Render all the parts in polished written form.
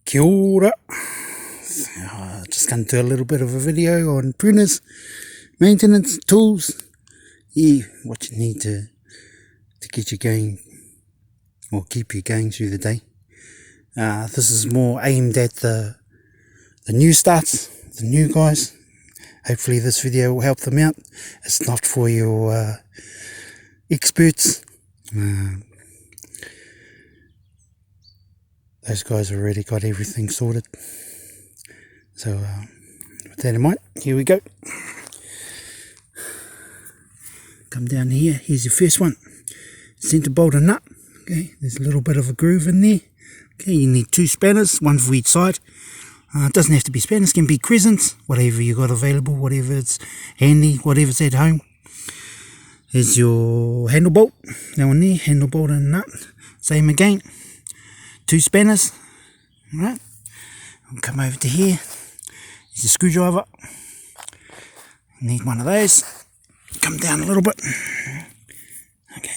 Kia ora. Just going to do a little bit of a video on pruners, maintenance, tools, what you need to get you going or keep you going through the day. This is more aimed at the new starts, the new guys. Hopefully this video will help them out. It's not for your experts. Those guys already got everything sorted. So with that in mind, here we go. Come down here, here's your first one. Centre bolt and nut. Okay, there's a little bit of a groove in there. Okay, you need 2 spanners, one for each side. It doesn't have to be spanners, can be crescents, whatever you got available, whatever it's handy, whatever's at home. Here's your handle bolt, that one there, handle bolt and nut. Same again, 2 spanners. Alright, I'll come over to here. Here's a screwdriver. Need one of those. Come down a little bit. Okay,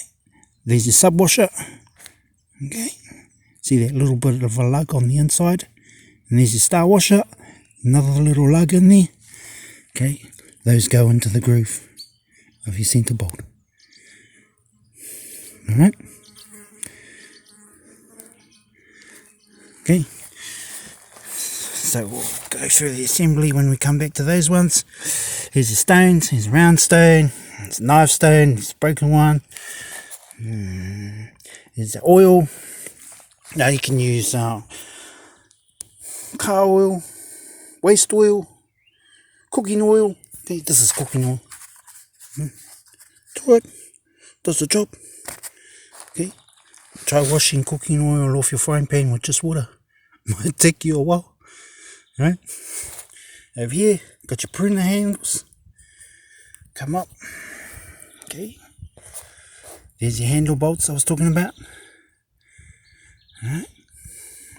there's your sub washer. Okay, see that little bit of a lug on the inside. And there's your star washer, another little lug in there. Okay, those go into the groove of your centre bolt. Alright. Okay. So we'll go through the assembly when we come back to those ones. Here's your stones, here's a round stone, here's a knife stone, here's a broken one. Here's the oil. Now you can use car oil, waste oil, cooking oil. Okay, this is cooking oil. Do it, does the job. Okay, try washing cooking oil off your frying pan with just water. Might take you a while. Right, over here, got your pruner handles. Come up. Okay, there's your handle bolts I was talking about. Alright,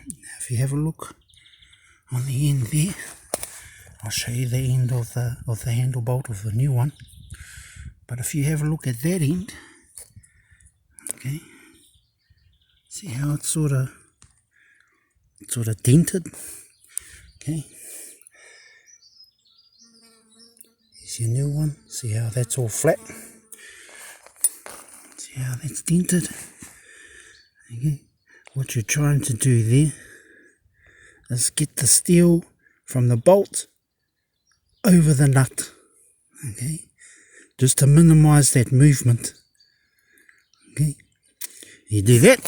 now if you have a look on the end there, I'll show you the end of the handle bolt of the new one. But if you have a look at that end, okay, see how it's sort of dented. Okay, here's your new one. See how that's all flat. See how that's dented. Okay, what you're trying to do there is get the steel from the bolt over the nut. Okay, just to minimize that movement. Okay, you do that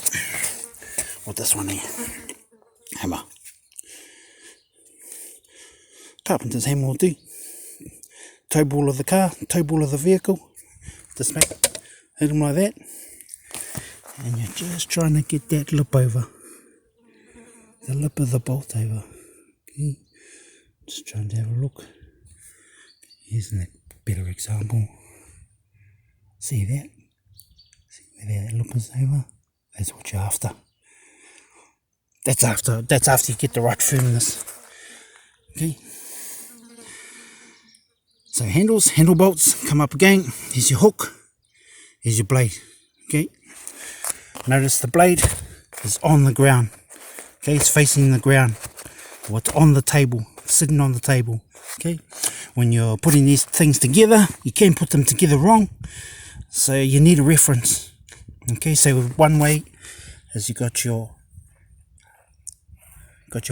with this one here, hammer. Carpenter's hammer will do. Toe ball of the car, toe ball of the vehicle. Just hit them like that. And you're just trying to get that lip over. The lip of the bolt over. Okay. Just trying to have a look. Here's a better example. See that? See where that lip is over? That's what you're after. That's after you get the right firmness. Okay. So handles, handle bolts, come up again. Here's your hook. Here's your blade. Okay. Notice the blade is on the ground. Okay, it's facing the ground. What's on the table, sitting on the table. Okay. When you're putting these things together, you can put them together wrong. So you need a reference. Okay, so one way is you got your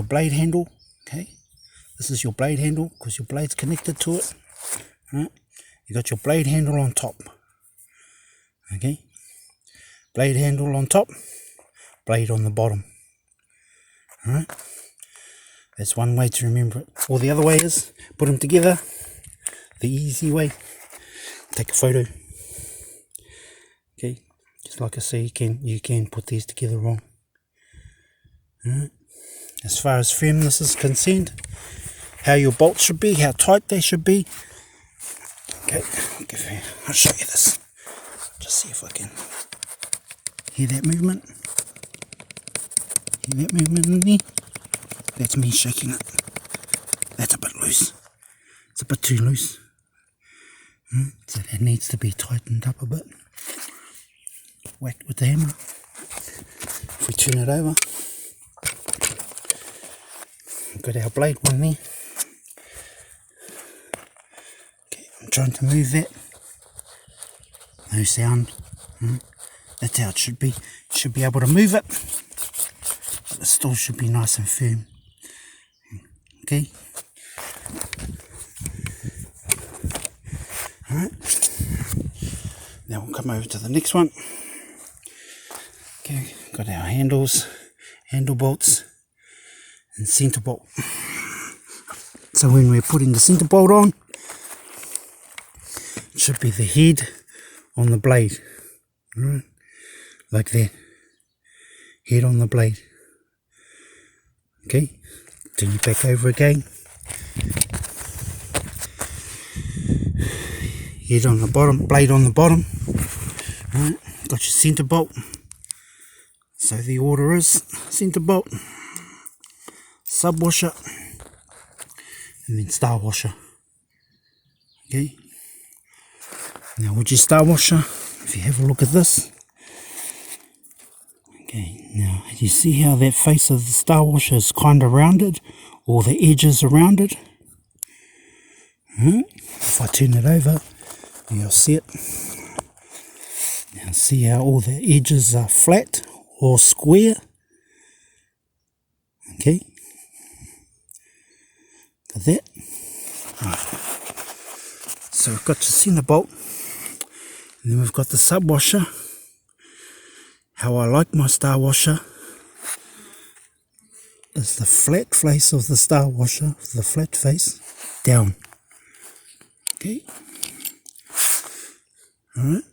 blade handle. Okay. This is your blade handle because your blade's connected to it. Right. You got your blade handle on top. Okay. Blade handle on top, blade on the bottom. Alright. That's one way to remember it. Or the other way is put them together. The easy way. Take a photo. Okay. Just like I say, you can put these together wrong. Alright. As far as firmness is concerned, how your bolts should be, how tight they should be. Okay, I'll show you this. Just see if I can hear that movement. Hear that movement in there? That's me shaking it. That's a bit loose. It's a bit too loose. So that needs to be tightened up a bit. Whack with the hammer. If we turn it over, we've got our blade one there. Okay, I'm trying to move that. No sound. That's how it should be. You should be able to move it, but it still should be nice and firm. Okay. Alright. Now we'll come over to the next one. Okay, got our handles, handle bolts, and centre bolt. So when we're putting the centre bolt on, it should be the head on the blade. Alright. Like that. Head on the blade. Okay. Turn it back over again. Head on the bottom, blade on the bottom. Alright. Got your centre bolt. So the order is centre bolt, sub washer, and then star washer. Okay. Now with your star washer, if you have a look at this. Okay, now you see how that face of the star washer is kind of rounded, or the edges are rounded. If I turn it over, you'll see it. Now see how all the edges are flat or square. Okay, got that. Right. So we've got your centre bolt, and then we've got the sub washer. How I like my star washer is the flat face of the star washer, the flat face down. Okay. Alright.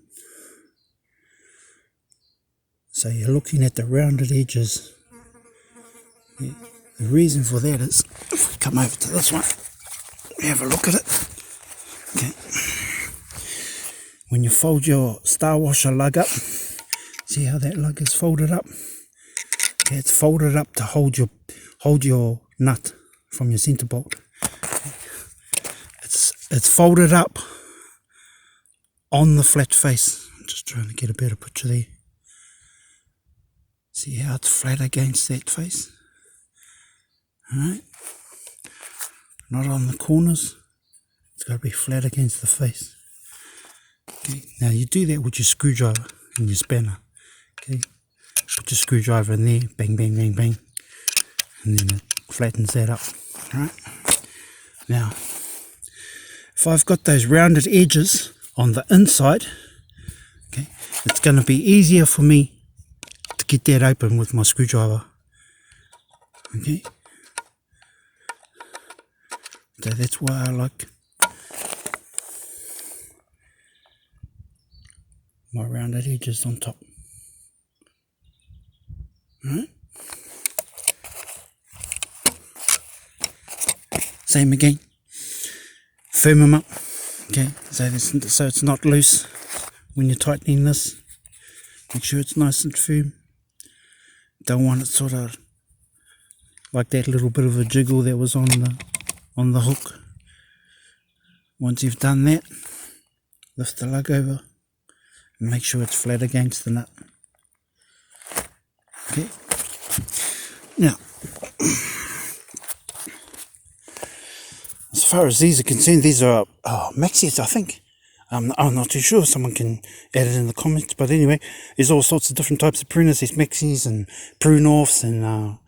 So you're looking at the rounded edges. Yeah. The reason for that is, if we come over to this one, have a look at it. Okay. When you fold your star washer lug up, see how that lug is folded up? Okay, it's folded up to hold your nut from your centre bolt. It's folded up on the flat face. I'm just trying to get a better picture there. See how it's flat against that face? Alright. Not on the corners. It's got to be flat against the face. Okay, now you do that with your screwdriver and your spanner. Okay, put your screwdriver in there, bang, bang, bang, bang, and then it flattens that up. Alright. Now, if I've got those rounded edges on the inside, okay, it's going to be easier for me to get that open with my screwdriver. Okay. So that's why I like my rounded edges on top. Alright. Same again. Firm them up. Okay, so it's not loose when you're tightening this. Make sure it's nice and firm. Don't want it sort of like that little bit of a jiggle that was on the hook. Once you've done that, lift the lug over and make sure it's flat against the nut. Okay. Now, as far as these are concerned, these are Maxis, I think. I'm not too sure. Someone can add it in the comments. But anyway, there's all sorts of different types of pruners. There's Maxis and prune-offs and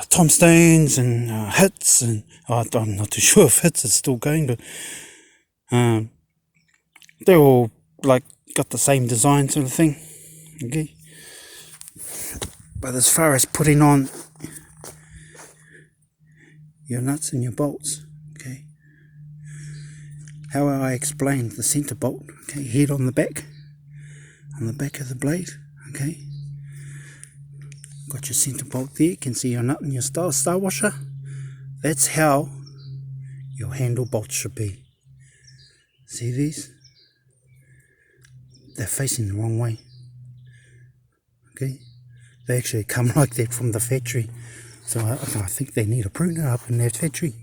tombstones and hits. And I'm not too sure if hits is still going, but they're all like got the same design sort of thing. Okay. But as far as putting on your nuts and your bolts, okay, how I explained the centre bolt, okay, head on the back of the blade, okay, got your centre bolt there, you can see your nut and your star washer. That's how your handle bolts should be. See these? They're facing the wrong way, okay. They actually come like that from the factory. So I think they need a pruner up in that factory.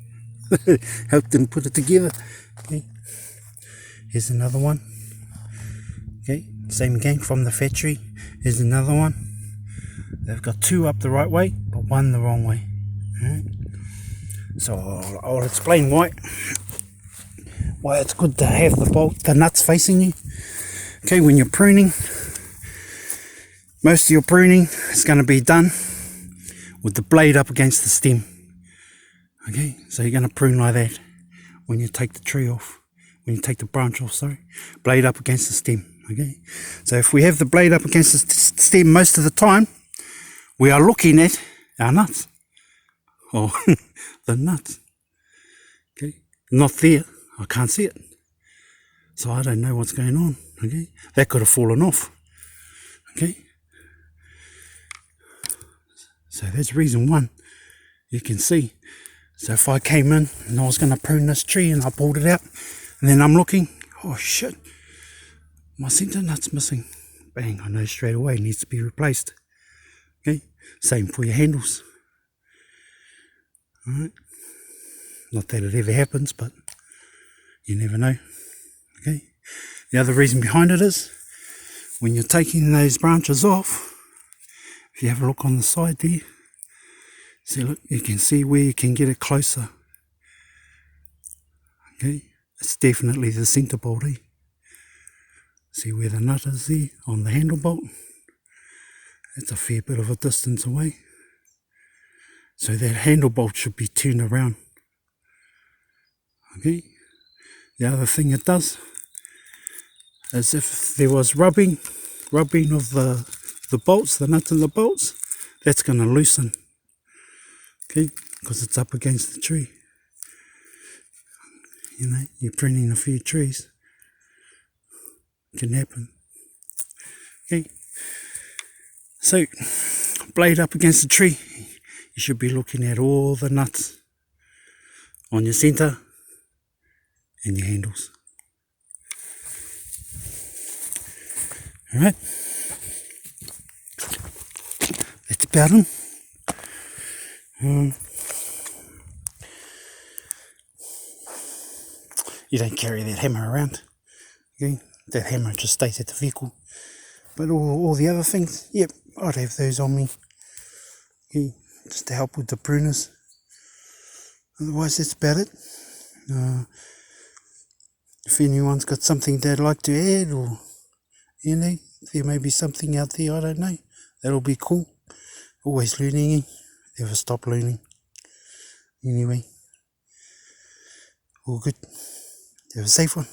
Help them put it together. Okay. Here's another one. Okay, same again from the factory. Here's another one. They've got two up the right way, but one the wrong way. Alright. So I'll explain why it's good to have the nuts facing you. Okay, when you're pruning, most of your pruning is going to be done with the blade up against the stem. Okay, so you're going to prune like that when you take the tree off, when you take the branch off, sorry, blade up against the stem. Okay, so if we have the blade up against the stem most of the time, we are looking at our nuts, or the nuts. Okay, not there, I can't see it, so I don't know what's going on. Okay, that could have fallen off. Okay, so that's reason one. You can see. So if I came in and I was going to prune this tree and I pulled it out, and then I'm looking, oh shit, my centre nut's missing. Bang, I know straight away it needs to be replaced. Okay, same for your handles. Alright, not that it ever happens, but you never know. Okay, the other reason behind it is when you're taking those branches off, if you have a look on the side there, see, look, you can see where you can get it closer. Okay, it's definitely the centre bolt. See where the nut is there on the handle bolt? It's a fair bit of a distance away. So that handle bolt should be turned around. Okay, the other thing it does is if there was rubbing of the bolts, the nuts and the bolts, that's going to loosen. Okay, because it's up against the tree. You know, you're pruning a few trees. It can happen. Okay, so blade up against the tree, you should be looking at all the nuts on your centre and your handles. Alright, that's about them. You don't carry that hammer around. Okay? That hammer just stays at the vehicle. But all the other things, yep, I'd have those on me. Okay? Just to help with the pruners. Otherwise, that's about it. If anyone's got something they'd like to add, or you know, there may be something out there, I don't know, that'll be cool. Always learning, never stop learning. Anyway, all good. Have a safe one.